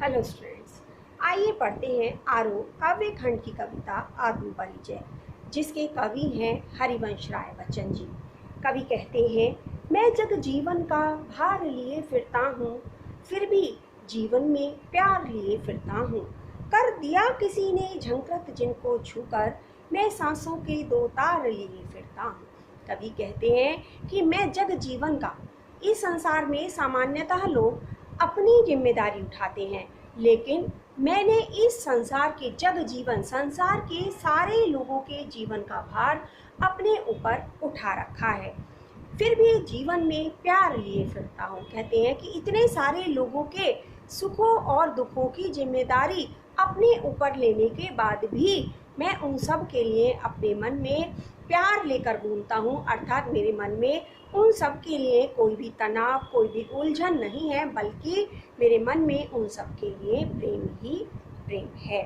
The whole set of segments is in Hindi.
हेलो स्टूडेंट्स, आइए पढ़ते हैं आरोह काव्य खंड की कविता आत्म परिचय, जिसके कवि हैं हरिवंश राय बच्चन जी। कवि कहते हैं, मैं जग जीवन का भार लिए फिरता हूँ, फिर भी जीवन में प्यार लिए फिरता हूँ। कर दिया किसी ने झंकृत जिनको छूकर, मैं सांसों के दो तार लिए फिरता हूँ। कवि कहते हैं कि मैं जग जीवन का, इस संसार में सामान्यतः लोग अपनी जिम्मेदारी उठाते हैं, लेकिन मैंने इस संसार के जग जीवन, संसार के सारे लोगों के जीवन का भार अपने ऊपर उठा रखा है, फिर भी जीवन में प्यार लिए फिरता हूँ। कहते हैं कि इतने सारे लोगों के सुखों और दुखों की जिम्मेदारी अपने ऊपर लेने के बाद भी मैं उन सब के लिए अपने मन में प्यार लेकर घूमता हूँ। अर्थात मेरे मन में उन सब के लिए कोई भी तनाव, कोई भी उलझन नहीं है, बल्कि मेरे मन में उन सब के लिए प्रेम ही प्रेम है।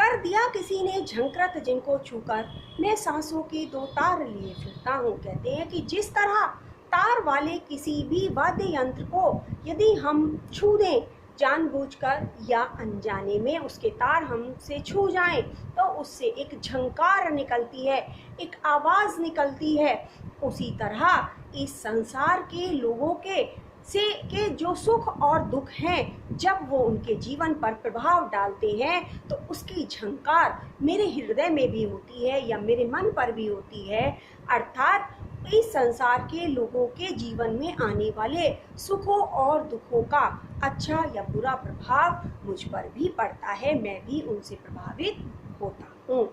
कर दिया किसी ने झंकृत जिनको छूकर, मैं सांसों के दो तार लिए फिरता हूँ। कहते हैं कि जिस तरह तार वाले किसी भी वाद्य यंत्र को यदि हम छू दें, जानबूझकर या अनजाने में उसके तार हमसे छू जाएं, तो उससे एक झंकार निकलती है, एक आवाज़ निकलती है। उसी तरह इस संसार के लोगों के जो सुख और दुख हैं, जब वो उनके जीवन पर प्रभाव डालते हैं, तो उसकी झंकार मेरे हृदय में भी होती है या मेरे मन पर भी होती है। अर्थात इस संसार के लोगों के जीवन में आने वाले सुखों और दुखों का अच्छा या बुरा प्रभाव मुझ पर भी पड़ता है, मैं भी उनसे प्रभावित होता हूँ।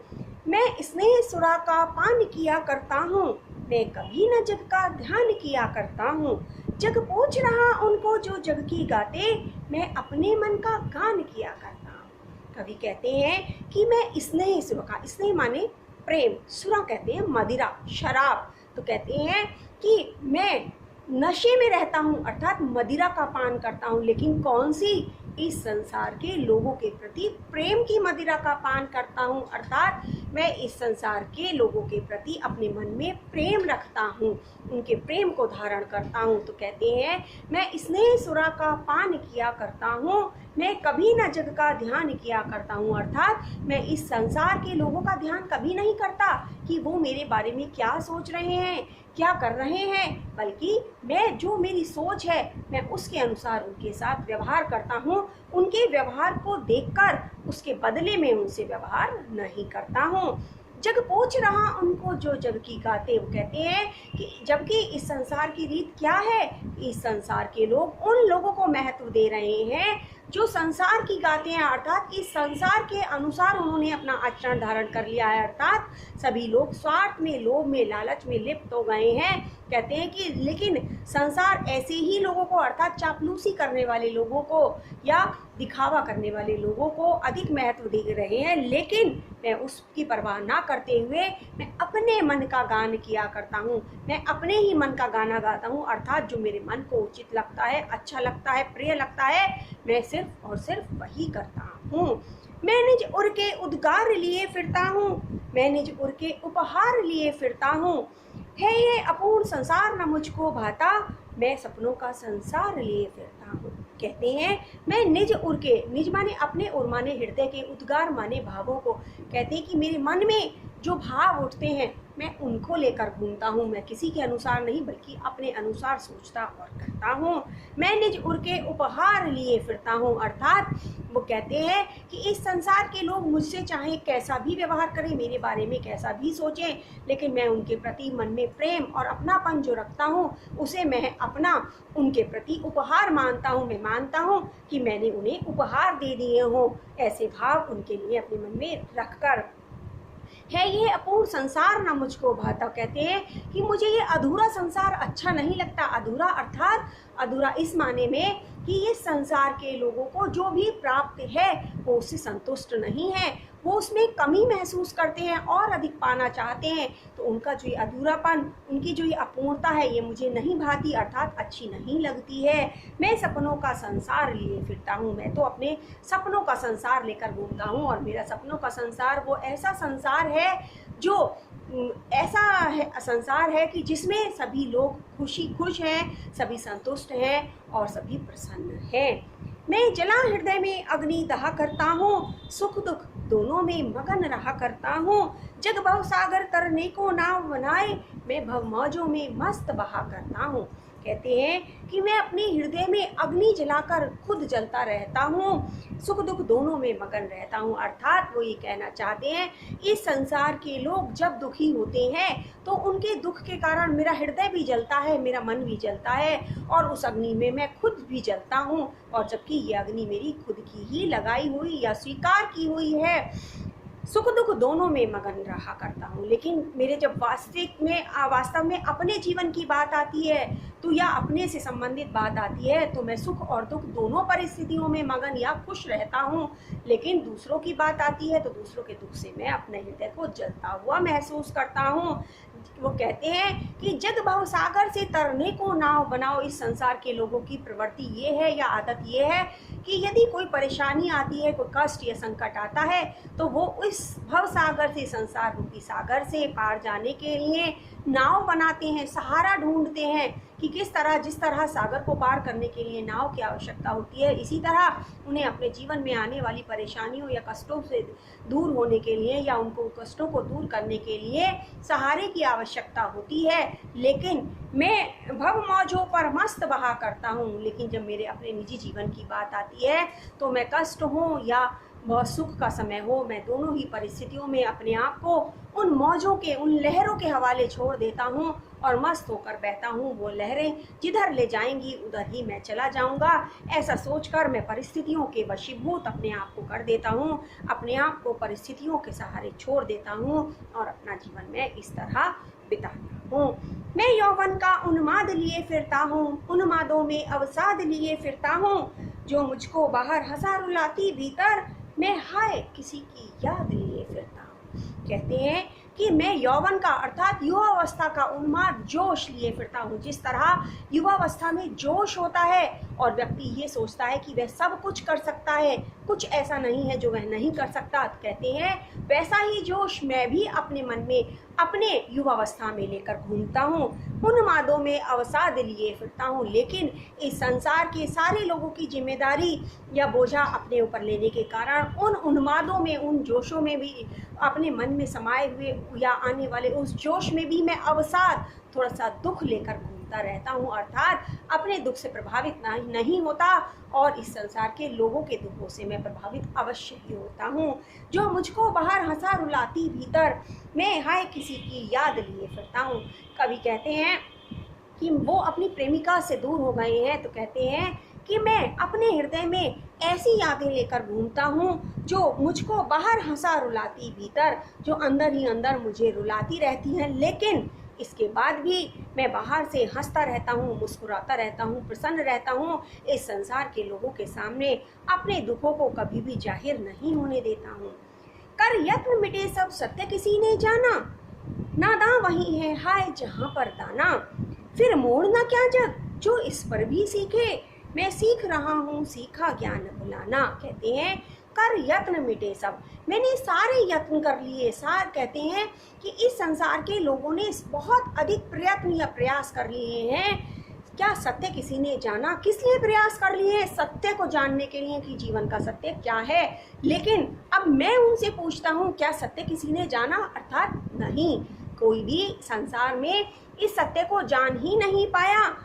मैं स्नेह सुरा का पान किया करता हूँ, मैं कभी न जग का ध्यान किया करता हूँ। जग पूछ रहा उनको जो जग की गाते, मैं अपने मन का गान किया करता हूँ। कवि कहते हैं कि मैं स्नेह सुरा का, स्नेह माने प्रेम, सुरा कहते हैं मदिरा, शराब, तो कहते हैं कि मैं नशे में रहता हूँ, अर्थात मदिरा का पान करता हूँ। लेकिन कौन सी? इस संसार के लोगों के प्रति प्रेम की मदिरा का पान करता हूँ। अर्थात मैं इस संसार के लोगों के प्रति अपने मन में प्रेम रखता हूँ, उनके प्रेम को धारण करता हूँ। तो कहते हैं मैं स्नेह सुरा का पान किया करता हूँ, मैं कभी न जग का ध्यान किया करता हूँ। अर्थात मैं इस संसार के लोगों का ध्यान कभी नहीं करता कि वो मेरे बारे में क्या सोच रहे हैं, क्या कर रहे हैं, बल्कि मैं जो मेरी सोच है मैं उसके अनुसार उनके साथ व्यवहार करता हूँ। उनके व्यवहार को देखकर उसके बदले में उनसे व्यवहार नहीं करता हूँ। जग पूछ रहा उनको जो जग की गाते, वो कहते हैं कि जबकि इस संसार की रीत क्या है, इस संसार के लोग उन लोगों को महत्व दे रहे हैं जो संसार की गाते हैं। अर्थात इस संसार के अनुसार उन्होंने अपना आचरण धारण कर लिया है। अर्थात सभी लोग स्वार्थ में, लोभ में, लालच में लिप्त हो गए हैं। कहते हैं कि लेकिन संसार ऐसे ही लोगों को, अर्थात चापलूसी करने वाले लोगों को या दिखावा करने वाले लोगों को अधिक महत्व दे रहे हैं। लेकिन मैं उसकी परवाह ना करते हुए मैं अपने मन का गान किया करता हूँ, मैं अपने ही मन का गाना गाता हूँ। अर्थात जो मेरे मन को उचित लगता है, अच्छा लगता है, प्रिय लगता है, मैं सिर्फ और सिर्फ वही करता हूँ। मैं निज उर के उद्गार लिए फिरता हूँ, मैं निज उर के उपहार लिए फिरता हूँ। है ये अपूर्ण संसार न मुझको भाता, मैं सपनों का संसार लिए फिरता हूँ। कहते हैं मैं निज उर के, निज माने अपने, उर माने हृदय के, उद्गार माने भावों को। कहते हैं कि मेरे मन में जो भाव उठते हैं मैं उनको लेकर घूमता हूँ। मैं किसी के अनुसार नहीं बल्कि अपने अनुसार सोचता और करता हूँ। मैं निज उर के उपहार लिए फिरता हूँ। अर्थात वो कहते हैं कि इस संसार के लोग मुझसे चाहे कैसा भी व्यवहार करें, मेरे बारे में कैसा भी सोचें, लेकिन मैं उनके प्रति मन में प्रेम और अपनापन जो रखता हूँ उसे मैं अपना उनके प्रति उपहार मानता हूँ। मैं मानता हूँ कि मैंने उन्हें उपहार दे दिए हों, ऐसे भाव उनके लिए अपने मन में रखकर। है ये अपूर्ण संसार ना मुझको भाता, कहते हैं कि मुझे ये अधूरा संसार अच्छा नहीं लगता। अधूरा अर्थात अधूरा इस माने में कि ये संसार के लोगों को जो भी प्राप्त है वो उससे संतुष्ट नहीं है, वो उसमें कमी महसूस करते हैं और अधिक पाना चाहते हैं। तो उनका जो ये अधूरापन, उनकी जो ये अपूर्णता है, ये मुझे नहीं भाती, अर्थात अच्छी नहीं लगती है। मैं सपनों का संसार लिए फिरता हूँ, मैं तो अपने सपनों का संसार लेकर घूमता हूँ। और मेरा सपनों का संसार वो ऐसा संसार है जो ऐसा है संसार है कि जिसमें सभी लोग खुश हैं, सभी संतुष्ट हैं और सभी प्रसन्न हैं। मैं जला हृदय में अग्नि दहा करता हूँ, सुख दुख दोनों में मगन रहा करता हूँ। जग भव सागर तरने को नाव बनाए, मैं भव मौजों में मस्त बहा करता हूँ। कहते हैं कि मैं अपने हृदय में अग्नि जलाकर खुद जलता रहता हूँ, सुख दुख दोनों में मगन रहता हूँ। अर्थात वो ये कहना चाहते हैं, इस संसार के लोग जब दुखी होते हैं तो उनके दुख के कारण मेरा हृदय भी जलता है, मेरा मन भी जलता है, और उस अग्नि में मैं खुद भी जलता हूँ। और जबकि ये अग्नि मेरी खुद की ही लगाई हुई या स्वीकार की हुई है, सुख दुख दोनों में मगन रहा करता हूँ। लेकिन मेरे जब वास्तव में अपने जीवन की बात आती है तो या अपने से संबंधित बात आती है तो मैं सुख और दुख दोनों परिस्थितियों में मगन या खुश रहता हूँ। लेकिन दूसरों की बात आती है तो दूसरों के दुख से मैं अपने हृदय को जलता हुआ महसूस करता हूँ। वो कहते हैं कि जग भव सागर से तरने को नाव बनाओ। इस संसार के लोगों की प्रवृत्ति ये है या आदत ये है कि यदि कोई परेशानी आती है, कोई कष्ट या संकट आता है तो वो इस भव सागर से, संसार रूपी सागर से पार जाने के लिए नाव बनाते हैं, सहारा ढूंढते हैं कि जिस तरह सागर को पार करने के लिए नाव की आवश्यकता होती है, इसी तरह उन्हें अपने जीवन में आने वाली परेशानियों या कष्टों से दूर होने के लिए या उनको कष्टों को दूर करने के लिए सहारे की आवश्यकता होती है। लेकिन मैं भव मौजों पर मस्त बहा करता हूँ। लेकिन जब मेरे अपने निजी जीवन की बात आती है तो मैं कष्ट हो या बहुत सुख का समय हो, मैं दोनों ही परिस्थितियों में अपने आप को उन मौजों के, उन लहरों के हवाले छोड़ देता हूँ और मस्त होकर बहता हूँ। वो लहरें जिधर ले जाएंगी उधर ही मैं चला जाऊँगा, ऐसा सोचकर मैं परिस्थितियों के वशीभूत अपने आप को कर देता हूँ, अपने आप को परिस्थितियों के सहारे छोड़ देता हूँ और अपना जीवन में इस तरह बिताता हूँ। मैं यौवन का उन्माद लिए फिरता हूँ, उन्मादों में अवसाद लिए फिरता हूँ। जो मुझको बाहर हंसा रुलाती, भीतर मैं हाय किसी की याद लिए फिरता हूँ। कहते हैं कि मैं यौवन का अर्थात युवावस्था का उन्माद, जोश लिए फिरता हूँ। जिस तरह युवावस्था में जोश होता है और व्यक्ति ये सोचता है कि वह सब कुछ कर सकता है, कुछ ऐसा नहीं है जो वह नहीं कर सकता, कहते हैं वैसा ही जोश मैं भी अपने मन में, अपने युवावस्था में लेकर घूमता हूँ, उन्मादों में अवसाद लिए फिरता हूँ। लेकिन इस संसार के सारे लोगों की जिम्मेदारी या बोझा अपने ऊपर लेने के कारण उन उन्मादों में, उन जोशों में भी, अपने मन में समाये हुए या आने वाले उस जोश में भी मैं अवसाद, थोड़ा सा दुख लेकर घूमता रहता हूँ। अर्थात अपने दुख से प्रभावित नहीं होता और इस संसार के लोगों के दुखों से मैं प्रभावित अवश्य ही होता हूँ। जो मुझको बाहर हंसा रुलाती, भीतर मैं हाय किसी की याद लिए फिरता हूँ। कवि कहते हैं कि वो अपनी प्रेमिका से दूर हो गए हैं तो कहते हैं कि मैं अपने हृदय में ऐसी यादें लेकर घूमता हूँ जो मुझको बाहर हंसा रुलाती, भीतर जो अंदर ही अंदर मुझे रुलाती रहती हैं। लेकिन इसके बाद भी मैं बाहर से हंसता रहता हूँ, मुस्कुराता रहता हूँ, प्रसन्न रहता हूँ। इस संसार के लोगों के सामने अपने दुखों को कभी भी जाहिर नहीं होने देता हूँ। कर यत्न मिटे सब सत्य किसी ने जाना, नादां वही है हाय जहाँ पर दाना। फिर मोड़ना क्या जग जो इस पर भी सीखे, मैं सीख रहा हूँ सीखा ज्ञान बुलाना। कहते हैं कर यत्न मिटे सब, मैंने सारे यत्न कर लिए। कहते हैं कि इस संसार के लोगों ने बहुत अधिक प्रयत्न या प्रयास कर लिए हैं। क्या सत्य किसी ने जाना? किस लिए प्रयास कर लिए? सत्य को जानने के लिए कि जीवन का सत्य क्या है। लेकिन अब मैं उनसे पूछता हूँ, क्या सत्य किसी ने जाना? अर्थात नहीं, कोई भी संसार में इस सत्य को जान ही नहीं पाया।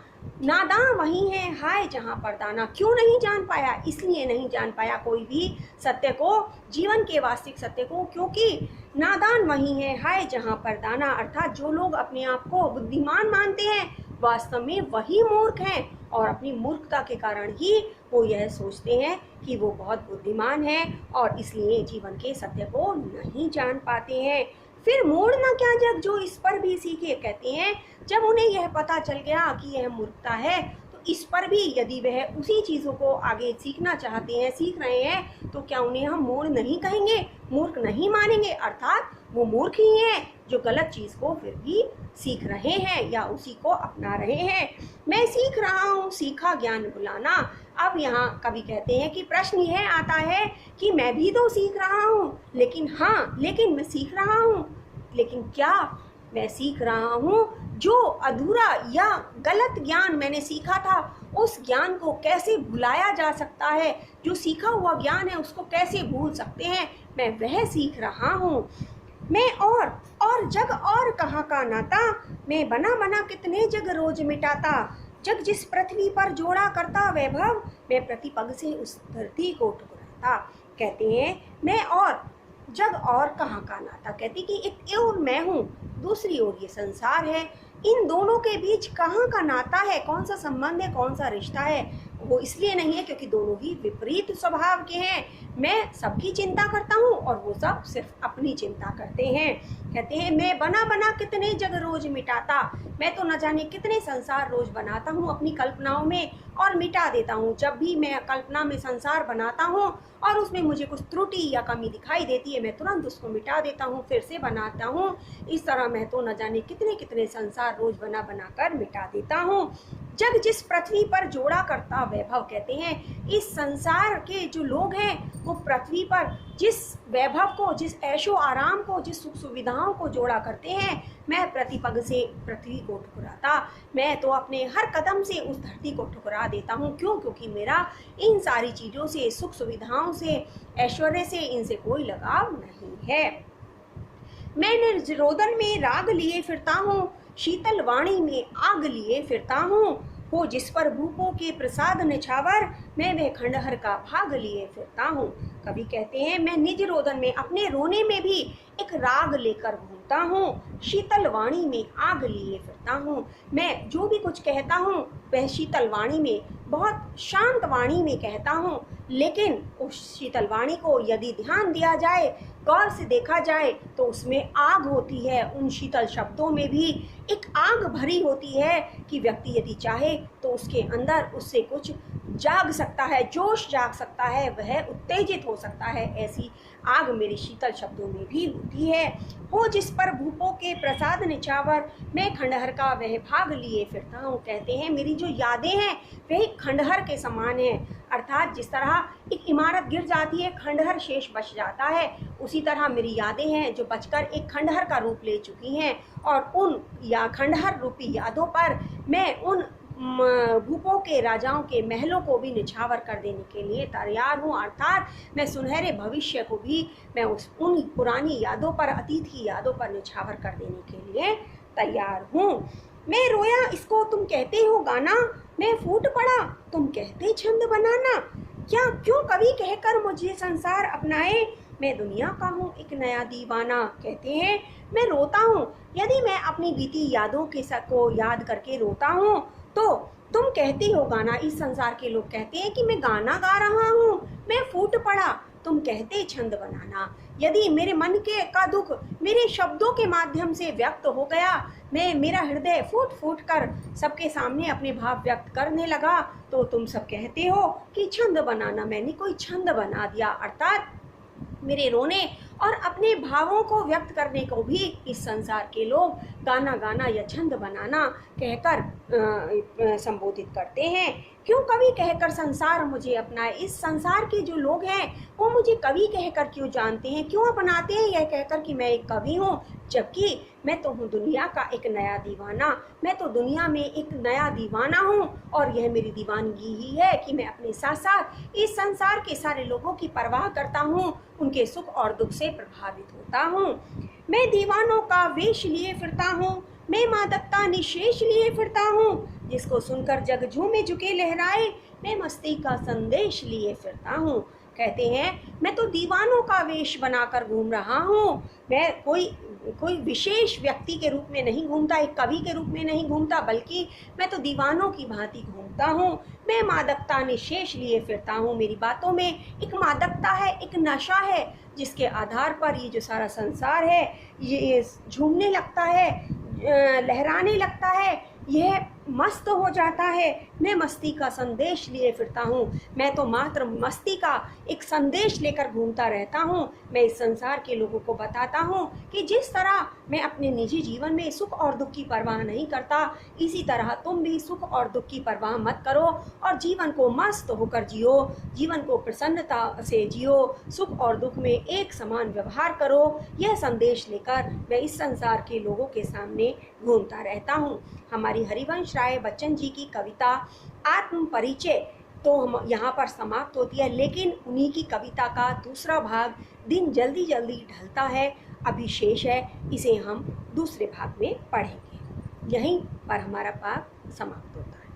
नादां वही है हाय जहाँ पर दाना। क्यों नहीं जान पाया? इसलिए नहीं जान पाया कोई भी सत्य को, जीवन के वास्तविक सत्य को, क्योंकि नादान वही है हाय जहाँ पर दाना। अर्थात जो लोग अपने आप को बुद्धिमान मानते हैं वास्तव में वही मूर्ख हैं और अपनी मूर्खता के कारण ही वो यह सोचते हैं कि वो बहुत बुद्धिमान है और इसलिए जीवन के सत्य को नहीं जान पाते हैं। फिर मोड़ना क्या जग जो इस पर भी सीखे। कहते हैं जब उन्हें यह पता चल गया कि यह मूर्खता है तो इस पर भी यदि वह उसी चीज़ों को आगे सीखना चाहते हैं, सीख रहे हैं, तो क्या उन्हें हम मूढ़ नहीं कहेंगे, मूर्ख नहीं मानेंगे? अर्थात वो मूर्ख ही हैं जो गलत चीज़ को फिर भी सीख रहे हैं या उसी को अपना रहे हैं। मैं सीख रहा हूँ सीखा ज्ञान बुलाना। अब यहाँ कवि कहते हैं कि प्रश्न यह आता है कि मैं भी तो सीख रहा हूँ, लेकिन मैं सीख रहा हूँ, लेकिन क्या मैं सीख रहा हूँ जो अधूरा या गलत ज्ञान मैंने सीखा था, उस ज्ञान को कैसे भुलाया जा सकता है, जो सीखा हुआ ज्ञान है उसको कैसे भूल सकते हैं, मैं वह सीख रहा हूँ। मैं और जग और कहाँ का नाता, मैं बना बना कितने जग रोज मिटाता। जग जिस पृथ्वी पर जोड़ा करता वैभव, मैं प्रतिपग से उस धरती को ठुकराता। कहते हैं मैं और जग और कहाँ का नाता, कहती कि एक ओर मैं हूँ, दूसरी ओर ये संसार है। इन दोनों के बीच कहाँ का नाता है, कौन सा संबंध है, कौन सा रिश्ता है? वो इसलिए नहीं है क्योंकि दोनों ही विपरीत स्वभाव के हैं। मैं सबकी चिंता करता हूँ और वो सब सिर्फ अपनी चिंता करते हैं। कहते हैं मैं बना बना कितने जग रोज मिटाता, मैं तो न जाने कितने संसार रोज बनाता हूँ अपनी कल्पनाओं में और मिटा देता हूँ। जब भी मैं कल्पना में संसार बनाता हूँ और उसमें मुझे कुछ त्रुटि या कमी दिखाई देती है, मैं तुरंत उसको मिटा देता हूँ, फिर से बनाता हूँ। इस तरह मैं तो न जाने कितने कितने संसार रोज बना बना कर मिटा देता हूँ। जग जिस पृथ्वी पर जोड़ा करता वैभव, कहते हैं इस संसार के जो लोग हैं वो पृथ्वी पर जिस वैभव को, जिस ऐशो आराम को, जिस सुख सुविधाओं को जोड़ा करते हैं, मैं प्रतिपग से पृथ्वी को ठुकराता। मैं तो अपने हर कदम से उस धरती को ठुकरा देता हूँ। क्यों? क्योंकि मेरा इन सारी चीज़ों से, सुख सुविधाओं से, ऐश्वर्य से, इनसे कोई लगाव नहीं है। मैं निर्जरोदन में राग लिए फिरता हूँ, शीतल वाणी में आग लिए फिरता हूँ। हो जिस पर भूपों के प्रसाद निछावर, मैं वह खंडहर का भाग लिए फिरता हूँ। कवि कहते हैं मैं निज रोदन में, अपने रोने में भी एक राग लेकर घूमता हूँ, शीतल वाणी में आग लिए फिरता हूँ। मैं जो भी कुछ कहता हूँ वह शीतल वाणी में, बहुत शांत वाणी में कहता हूँ, लेकिन उस शीतल वाणी को यदि ध्यान दिया जाए, गौर से देखा जाए तो उसमें आग होती है। उन शीतल शब्दों में भी एक आग भरी होती है कि व्यक्ति यदि चाहे तो उसके अंदर उससे कुछ जाग सकता है, जोश जाग सकता है, वह उत्तेजित हो सकता है। ऐसी आग मेरे शीतल शब्दों में भी होती है। हो जिस पर भूपों के प्रसाद निछावर, मैं खंडहर का वह भाग लिए फिरता हूँ। कहते हैं मेरी जो यादें हैं वह खंडहर के समान है, अर्थात जिस तरह एक इमारत गिर जाती है, खंडहर शेष बच जाता है, उसी तरह मेरी यादें हैं जो बचकर एक खंडहर का रूप ले चुकी हैं। और उन या खंडहर रूपी यादों पर मैं उन भूपों के राजाओं के महलों को भी निछावर कर देने के लिए तैयार हूँ। अर्थात मैं सुनहरे भविष्य को भी मैं उन पुरानी यादों पर, अतीत की यादों पर निछावर कर देने के लिए तैयार हूँ। मैं रोया इसको तुम कहते हो गाना, मैं फूट पड़ा तुम कहते छंद बनाना। क्या क्यों कवि कहकर मुझे संसार अपनाए, मैं दुनिया का हूँ एक नया दीवाना। कहते हैं मैं रोता हूँ, यदि मैं अपनी बीती यादों के को याद करके रोता हूँ तो तुम कहती हो गाना। इस संसार के लोग कहते हैं कि मैं गाना गा रहा हूँ, मैं फूट पड़ा तुम कहते छंद बनाना। यदि मेरे मन के का दुख मेरे शब्दों के माध्यम से व्यक्त हो गया, मैं मेरा हृदय फूट फूट कर सबके सामने अपने भाव व्यक्त करने लगा, तो तुम सब कहते हो कि छंद बनाना, मैंने कोई छंद बना दिया। अर्थात मेरे रोने और अपने भावों को व्यक्त करने को भी इस संसार के लोग गाना गाना या छंद बनाना कहकर संबोधित करते हैं। क्यों कवि कहकर संसार मुझे अपनाए, इस संसार के जो लोग हैं वो मुझे कवि कहकर क्यों जानते हैं, क्यों अपनाते हैं यह कहकर कि मैं एक कवि हूँ, जबकि मैं तो हूँ दुनिया का एक नया दीवाना। मैं तो दुनिया में एक नया दीवाना हूँ और यह मेरी दीवानगी ही है कि मैं अपने साथ साथ इस संसार के सारे लोगों की परवाह करता हूँ, उनके सुख और दुख से प्रभावित होता हूँ। मैं दीवानों का वेश लिए फिरता हूँ, मैं मादकता निशेष लिए फिरता हूँ, जिसको सुनकर जग झूमे झुके लहराए, मैं मस्ती का संदेश लिए फिरता हूँ। कहते हैं मैं तो दीवानों का वेश बनाकर घूम रहा हूँ, मैं कोई विशेष व्यक्ति के रूप में नहीं घूमता, एक कवि के रूप में नहीं घूमता, बल्कि मैं तो दीवानों की भांति घूमता हूँ। मैं मादकता निशेष लिए फिरता हूँ, मेरी बातों में एक मादकता है, एक नशा है, जिसके आधार पर ये जो सारा संसार है ये झूमने लगता है, लहराने लगता है। यह मस्त हो जाता है। मैं मस्ती का संदेश लिए फिरता हूँ। मैं तो मात्र मस्ती का एक संदेश लेकर घूमता रहता हूँ। मैं इस संसार के लोगों को बताता हूँ कि जिस तरह मैं अपने निजी जीवन में सुख और दुख की परवाह नहीं करता, इसी तरह तुम भी सुख और दुख की परवाह मत करो और जीवन को मस्त होकर जियो, जीवन को प्रसन्नता से जियो, सुख और दुख में एक समान व्यवहार करो। यह संदेश लेकर मैं इस संसार के लोगों के सामने घूमता रहता हूँ। हमारी हरिवंश राय बच्चन जी की कविता आत्म परिचय तो हम यहाँ पर समाप्त होती है, लेकिन उन्हीं की कविता का दूसरा भाग दिन जल्दी जल्दी ढलता है, अभी शेष है, इसे हम दूसरे भाग में पढ़ेंगे। यहीं पर हमारा भाग समाप्त होता है।